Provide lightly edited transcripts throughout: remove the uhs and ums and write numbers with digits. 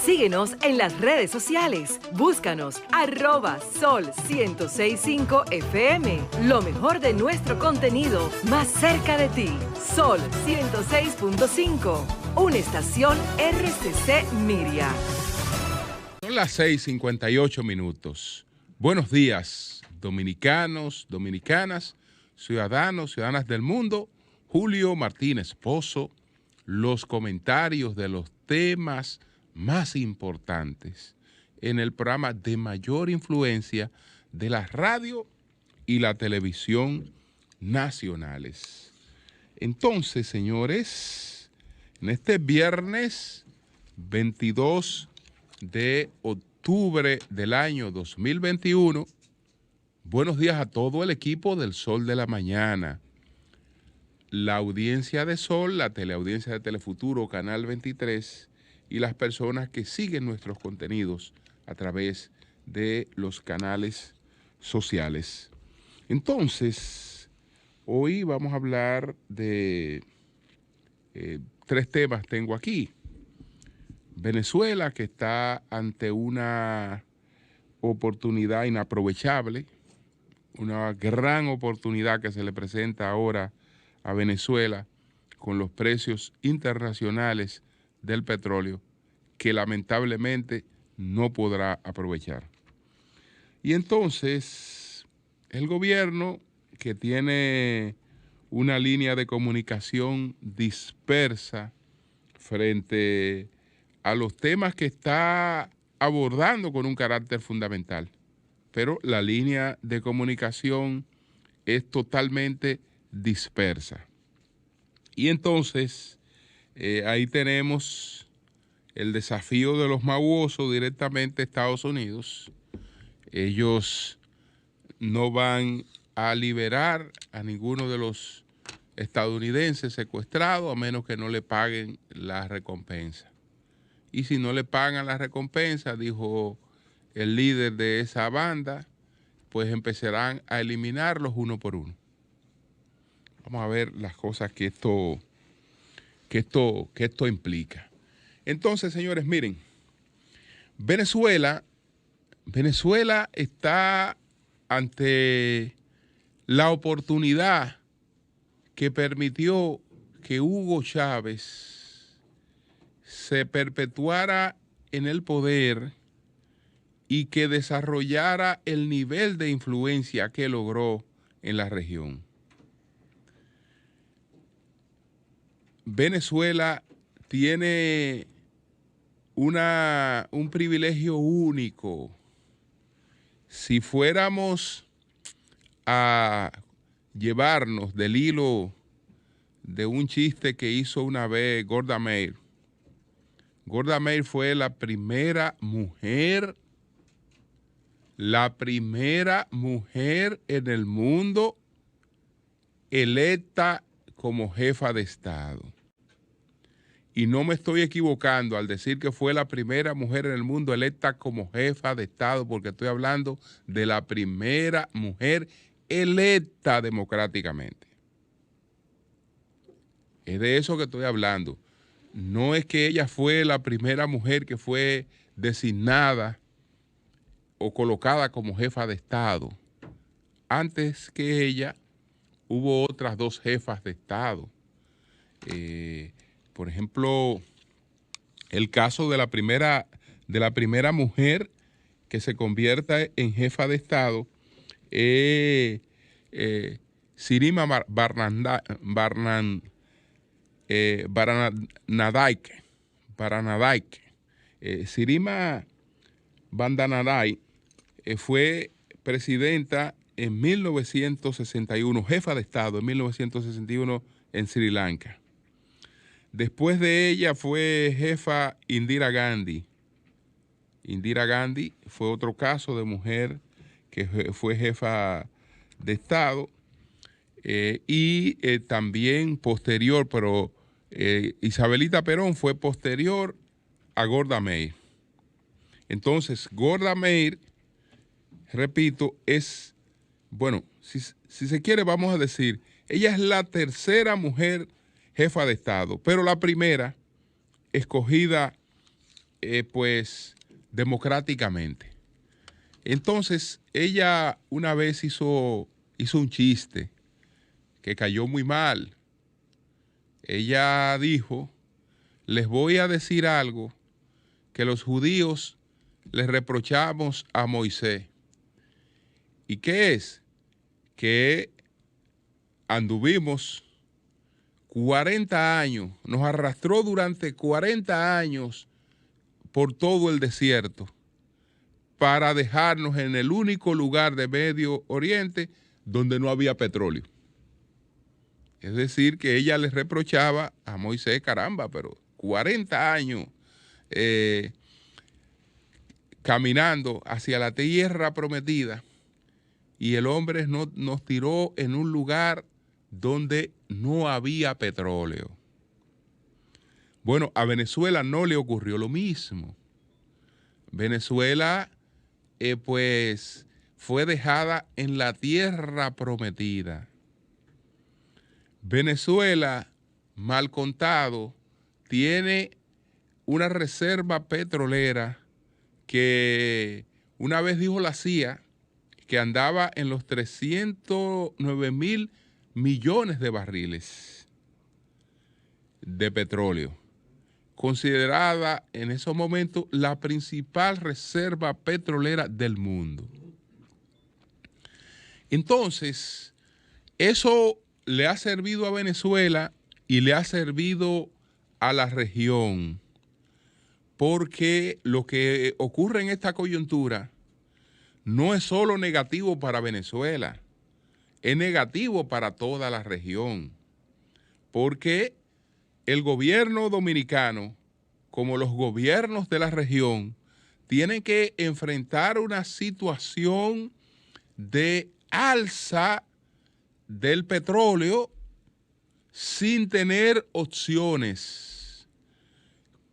Síguenos en las redes sociales. Búscanos @Sol1065 FM. Lo mejor de nuestro contenido más cerca de ti. Sol 106.5. Una estación RCC Miria. Son las 6:58. Buenos días, dominicanos, dominicanas, ciudadanos, ciudadanas del mundo. Julio Martínez Pozo, los comentarios de los temas más importantes en el programa de mayor influencia de la radio y la televisión nacionales. Entonces, señores, en este viernes 22 de octubre del año 2021, buenos días a todo el equipo del Sol de la Mañana, la audiencia de Sol, la teleaudiencia de Telefuturo, Canal 23, y las personas que siguen nuestros contenidos a través de los canales sociales. Entonces, hoy vamos a hablar de tres temas tengo aquí. Venezuela, que está ante una oportunidad inaprovechable, una gran oportunidad que se le presenta ahora a Venezuela con los precios internacionales del petróleo, que lamentablemente no podrá aprovechar. Y entonces, el gobierno, que tiene una línea de comunicación dispersa frente a los temas que está abordando con un carácter fundamental, pero la línea de comunicación es totalmente dispersa. Y entonces, ahí tenemos el desafío de los mauosos directamente a Estados Unidos. Ellos no van a liberar a ninguno de los estadounidenses secuestrados a menos que no le paguen la recompensa. Y si no le pagan la recompensa, dijo el líder de esa banda, pues empezarán a eliminarlos uno por uno. Vamos a ver las cosas que esto implica. Entonces, señores, miren, Venezuela está ante la oportunidad que permitió que Hugo Chávez se perpetuara en el poder y que desarrollara el nivel de influencia que logró en la región. Venezuela tiene un privilegio único. Si fuéramos a llevarnos del hilo de un chiste que hizo una vez Golda Meir. Golda Meir fue la primera mujer en el mundo electa como jefa de Estado. Y no me estoy equivocando al decir que fue la primera mujer en el mundo electa como jefa de Estado, porque estoy hablando de la primera mujer electa democráticamente. Es de eso que estoy hablando. No es que ella fue la primera mujer que fue designada o colocada como jefa de Estado. Antes que ella, hubo otras dos jefas de Estado. Por ejemplo, el caso de la primera mujer que se convierta en jefa de Estado, Sirima Baranadaike. Sirima Bandanaraike fue presidenta en 1961, jefa de Estado en 1961 en Sri Lanka. Después de ella fue jefa Indira Gandhi. Indira Gandhi fue otro caso de mujer que fue jefa de Estado también posterior, pero Isabelita Perón fue posterior a Golda Meir. Entonces, Golda Meir, repito, es, bueno, si se quiere, vamos a decir, ella es la tercera mujer jefa de Estado, pero la primera escogida pues democráticamente. Entonces, ella una vez hizo un chiste que cayó muy mal. Ella dijo, les voy a decir algo que los judíos les reprochamos a Moisés. ¿Y qué es? Que anduvimos 40 años, nos arrastró durante 40 años por todo el desierto para dejarnos en el único lugar de Medio Oriente donde no había petróleo. Es decir, que ella les reprochaba a Moisés, caramba, pero 40 años caminando hacia la tierra prometida y el hombre nos tiró en un lugar donde no había petróleo. Bueno, a Venezuela no le ocurrió lo mismo. Venezuela, pues, fue dejada en la tierra prometida. Venezuela, mal contado, tiene una reserva petrolera que una vez dijo la CIA que andaba en los 309.000 millones de barriles de petróleo, considerada en esos momentos la principal reserva petrolera del mundo. Entonces, eso le ha servido a Venezuela y le ha servido a la región, porque lo que ocurre en esta coyuntura no es solo negativo para Venezuela, es negativo para toda la región, porque el gobierno dominicano, como los gobiernos de la región, tienen que enfrentar una situación de alza del petróleo sin tener opciones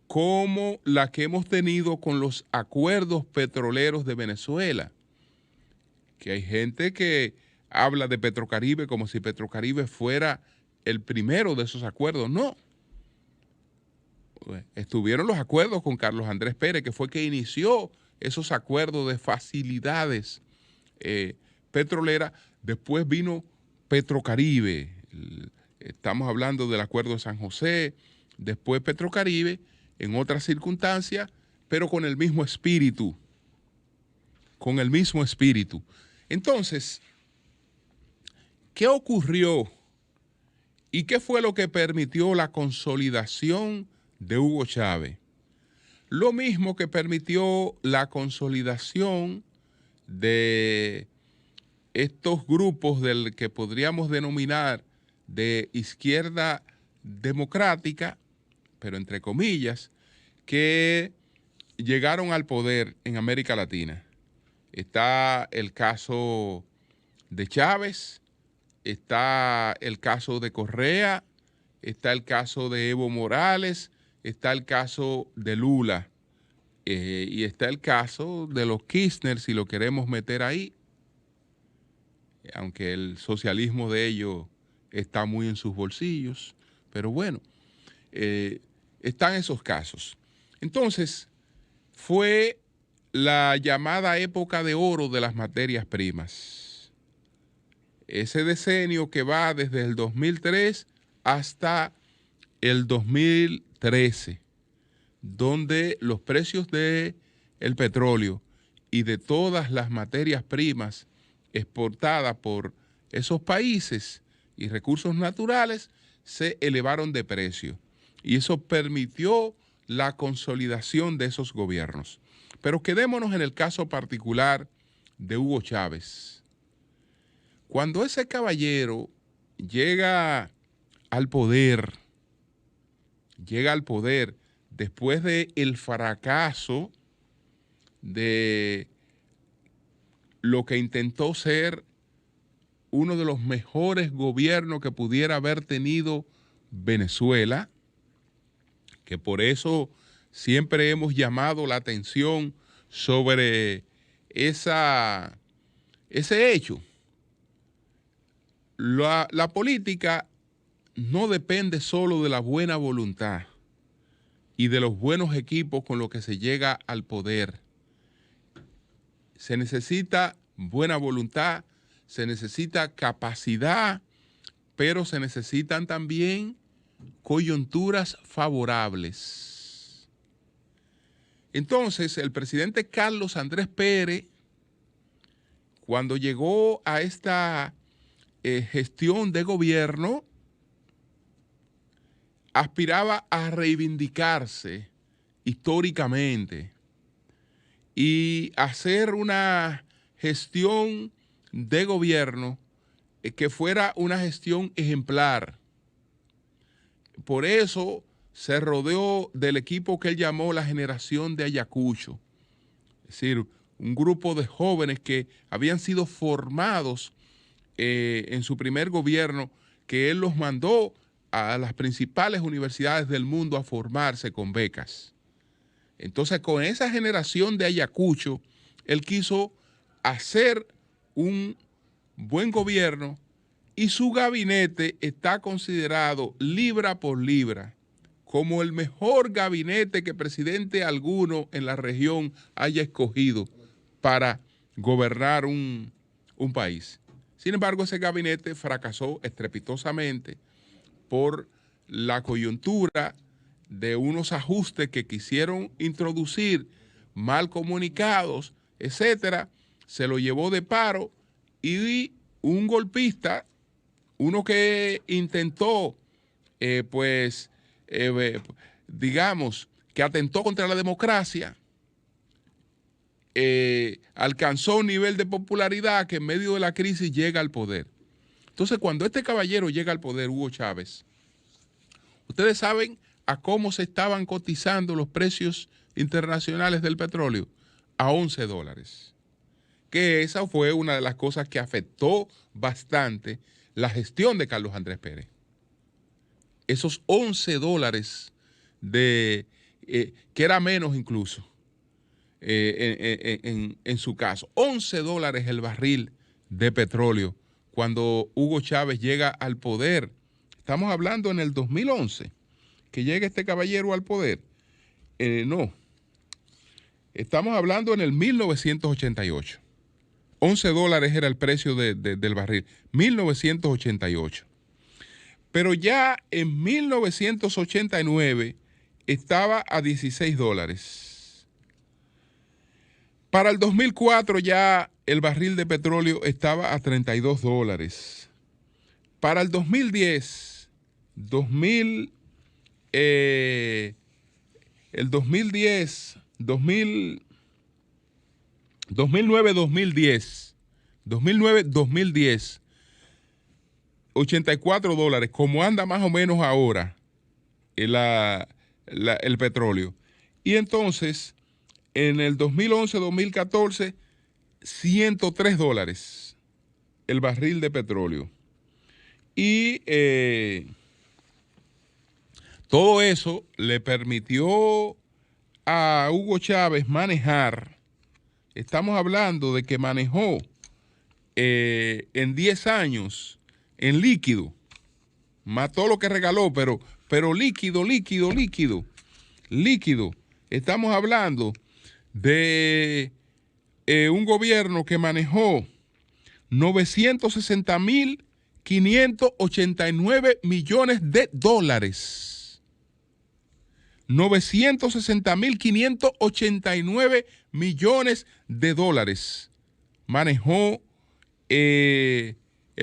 como la que hemos tenido con los acuerdos petroleros de Venezuela, que hay gente que habla de Petrocaribe como si Petrocaribe fuera el primero de esos acuerdos. No. Estuvieron los acuerdos con Carlos Andrés Pérez, que fue que inició esos acuerdos de facilidades petroleras. Después vino Petrocaribe. Estamos hablando del acuerdo de San José. Después Petrocaribe, en otras circunstancias, pero con el mismo espíritu. Con el mismo espíritu. Entonces, ¿qué ocurrió y qué fue lo que permitió la consolidación de Hugo Chávez? Lo mismo que permitió la consolidación de estos grupos del que podríamos denominar de izquierda democrática, pero entre comillas, que llegaron al poder en América Latina. Está el caso de Chávez, está el caso de Correa, está el caso de Evo Morales, está el caso de Lula y está el caso de los Kirchner, si lo queremos meter ahí, aunque el socialismo de ellos está muy en sus bolsillos, pero bueno, están esos casos. Entonces, fue la llamada época de oro de las materias primas. Ese decenio que va desde el 2003 hasta el 2013, donde los precios del petróleo y de todas las materias primas exportadas por esos países y recursos naturales se elevaron de precio. Y eso permitió la consolidación de esos gobiernos. Pero quedémonos en el caso particular de Hugo Chávez. Cuando ese caballero llega al poder después del fracaso de lo que intentó ser uno de los mejores gobiernos que pudiera haber tenido Venezuela, que por eso siempre hemos llamado la atención sobre ese hecho. La política no depende solo de la buena voluntad y de los buenos equipos con los que se llega al poder. Se necesita buena voluntad, se necesita capacidad, pero se necesitan también coyunturas favorables. Entonces, el presidente Carlos Andrés Pérez, cuando llegó a esta gestión de gobierno, aspiraba a reivindicarse históricamente y hacer una gestión de gobierno que fuera una gestión ejemplar. Por eso se rodeó del equipo que él llamó la generación de Ayacucho, es decir, un grupo de jóvenes que habían sido formados en su primer gobierno, que él los mandó a las principales universidades del mundo a formarse con becas. Entonces, con esa generación de Ayacucho, él quiso hacer un buen gobierno y su gabinete está considerado libra por libra como el mejor gabinete que presidente alguno en la región haya escogido para gobernar un país. Sin embargo, ese gabinete fracasó estrepitosamente por la coyuntura de unos ajustes que quisieron introducir mal comunicados, etcétera. Se lo llevó de paro y un golpista, uno que intentó, digamos, que atentó contra la democracia, alcanzó un nivel de popularidad que en medio de la crisis llega al poder. Entonces, cuando este caballero llega al poder, Hugo Chávez, ustedes saben a cómo se estaban cotizando los precios internacionales del petróleo, a $11. Que esa fue una de las cosas que afectó bastante la gestión de Carlos Andrés Pérez. Esos $11 que era menos incluso en su caso. $11 el barril de petróleo cuando Hugo Chávez llega al poder. Estamos hablando en el 2011, que llega este caballero al poder. No, estamos hablando en el 1988. $11 era el precio del barril, 1988. Pero ya en 1989 estaba a $16. Para el 2004 ya el barril de petróleo estaba a $32. Para el 2010, 2009, 2010, $84, como anda más o menos ahora el petróleo. Y entonces, en el 2011-2014, $103 el barril de petróleo. Y todo eso le permitió a Hugo Chávez manejar. Estamos hablando de que manejó en 10 años, en líquido, mató lo que regaló, pero líquido. Estamos hablando de un gobierno que manejó $960.589 millones. 960.589 millones de dólares manejó el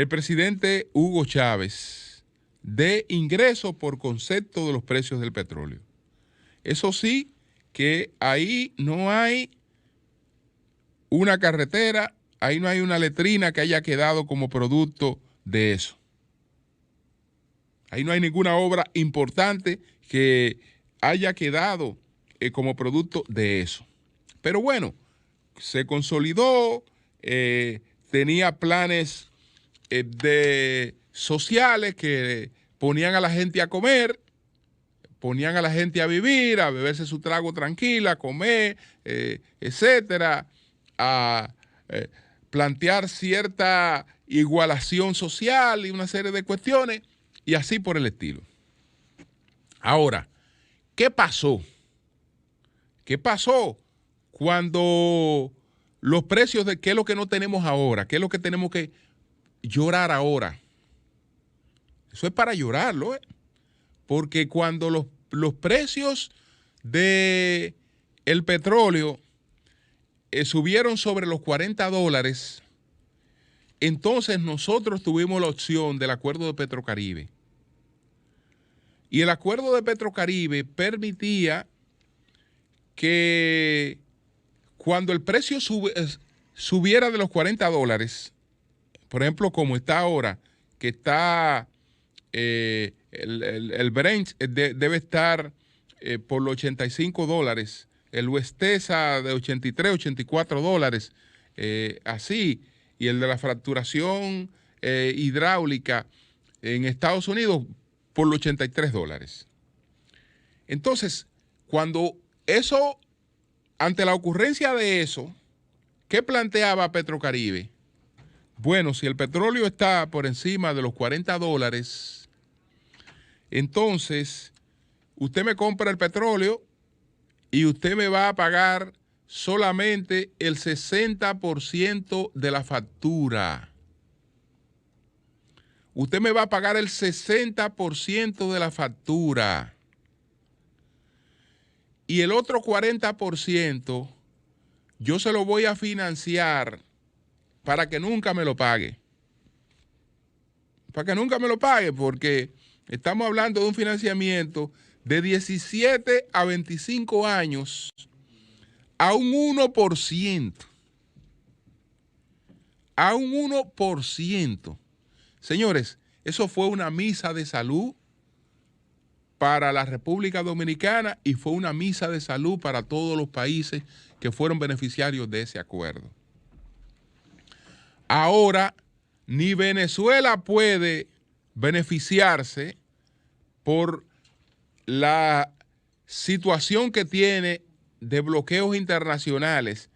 presidente Hugo Chávez de ingreso por concepto de los precios del petróleo. Eso sí, que ahí no hay una carretera, ahí no hay una letrina que haya quedado como producto de eso. Ahí no hay ninguna obra importante que haya quedado como producto de eso. Pero bueno, se consolidó, tenía planes sociales que ponían a la gente a comer, ponían a la gente a vivir, a beberse su trago tranquila, a comer, etcétera, a plantear cierta igualación social y una serie de cuestiones, y así por el estilo. Ahora, ¿qué pasó? ¿Qué pasó cuando los precios de qué es lo que no tenemos ahora? ¿Qué es lo que tenemos que llorar ahora? Eso es para llorarlo, ¿eh? Porque cuando los precios del petróleo subieron sobre los $40, entonces nosotros tuvimos la opción del acuerdo de Petrocaribe. Y el acuerdo de Petrocaribe permitía que cuando el precio subiera de los $40, por ejemplo, como está ahora, que está el Brent debe estar por los $85, el West Texas de $83, $84, así, y el de la fracturación hidráulica en Estados Unidos por los $83. Entonces, cuando eso, ante la ocurrencia de eso, ¿qué planteaba Petrocaribe? Bueno, si el petróleo está por encima de los $40, entonces usted me compra el petróleo y usted me va a pagar solamente el 60% de la factura. Usted me va a pagar el 60% de la factura. Y el otro 40% yo se lo voy a financiar para que nunca me lo pague. Para que nunca me lo pague, porque estamos hablando de un financiamiento de 17 a 25 años a un 1%. A un 1%. Señores, eso fue una misa de salud para la República Dominicana y fue una misa de salud para todos los países que fueron beneficiarios de ese acuerdo. Ahora, ni Venezuela puede beneficiarse por la situación que tiene de bloqueos internacionales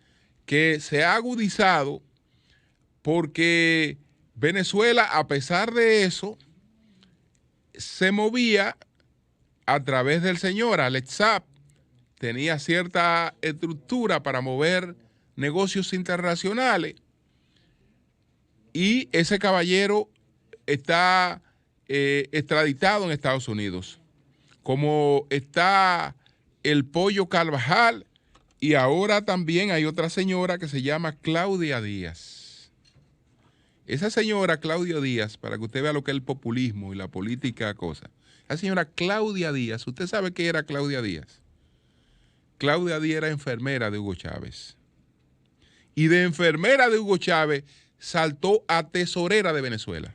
que se ha agudizado porque Venezuela, a pesar de eso, se movía a través del señor Alex Saab, tenía cierta estructura para mover negocios internacionales y ese caballero está extraditado en Estados Unidos, como está el Pollo Carvajal, y ahora también hay otra señora que se llama Claudia Díaz. Esa señora Claudia Díaz, para que usted vea lo que es el populismo y la política cosa. La señora Claudia Díaz, ¿usted sabe qué era Claudia Díaz? Claudia Díaz era enfermera de Hugo Chávez. Y de enfermera de Hugo Chávez saltó a tesorera de Venezuela.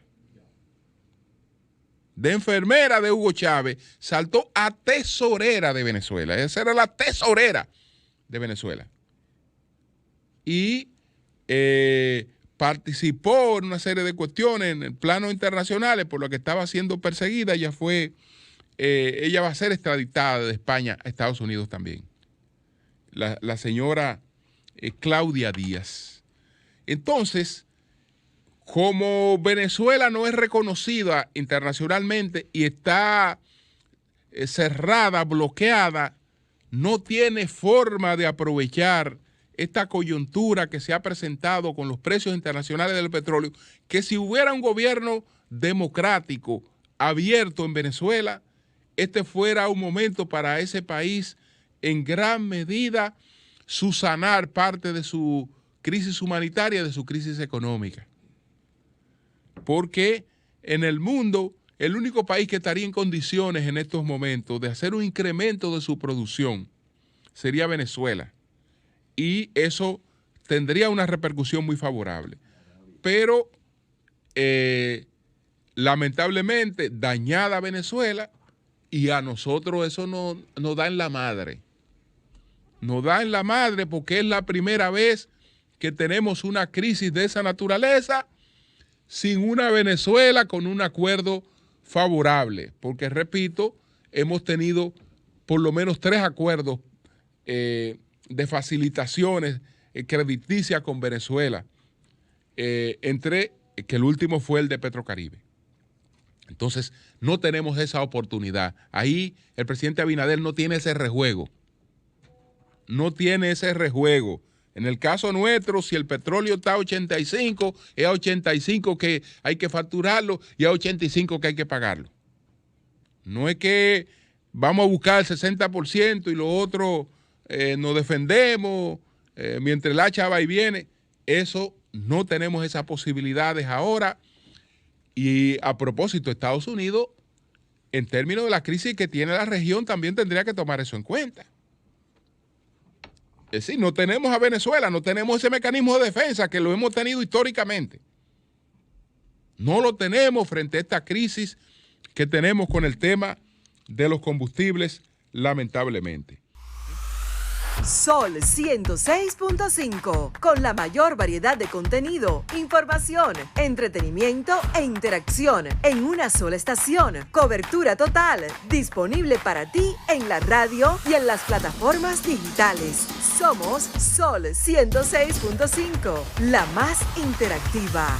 De enfermera de Hugo Chávez saltó a tesorera de Venezuela. Esa era la tesorera de Venezuela. Y participó en una serie de cuestiones en el plano internacional por lo que estaba siendo perseguida. Ella va a ser extraditada de España a Estados Unidos también. La señora Claudia Díaz. Entonces, como Venezuela no es reconocida internacionalmente y está cerrada, bloqueada, no tiene forma de aprovechar esta coyuntura que se ha presentado con los precios internacionales del petróleo, que si hubiera un gobierno democrático abierto en Venezuela, este fuera un momento para ese país en gran medida subsanar parte de su crisis humanitaria, de su crisis económica. Porque en el mundo, el único país que estaría en condiciones en estos momentos de hacer un incremento de su producción sería Venezuela. Y eso tendría una repercusión muy favorable. Pero, lamentablemente, dañada Venezuela, y a nosotros eso nos da en la madre. Nos da en la madre porque es la primera vez que tenemos una crisis de esa naturaleza sin una Venezuela con un acuerdo favorable. Porque, repito, hemos tenido por lo menos 3 acuerdos de facilitaciones crediticias con Venezuela, entre que el último fue el de Petrocaribe. Entonces, no tenemos esa oportunidad. Ahí el presidente Abinader no tiene ese rejuego. No tiene ese rejuego. En el caso nuestro, si el petróleo está a 85, es a 85 que hay que facturarlo y a 85 que hay que pagarlo. No es que vamos a buscar el 60% y lo otro nos defendemos mientras el hacha va y viene. Eso no tenemos esas posibilidades ahora. Y a propósito, Estados Unidos, en términos de la crisis que tiene la región, también tendría que tomar eso en cuenta. Es decir, no tenemos a Venezuela, no tenemos ese mecanismo de defensa que lo hemos tenido históricamente. No lo tenemos frente a esta crisis que tenemos con el tema de los combustibles, lamentablemente. Sol 106.5, con la mayor variedad de contenido, información, entretenimiento e interacción en una sola estación. Cobertura total, disponible para ti en la radio y en las plataformas digitales. Somos Sol 106.5, la más interactiva.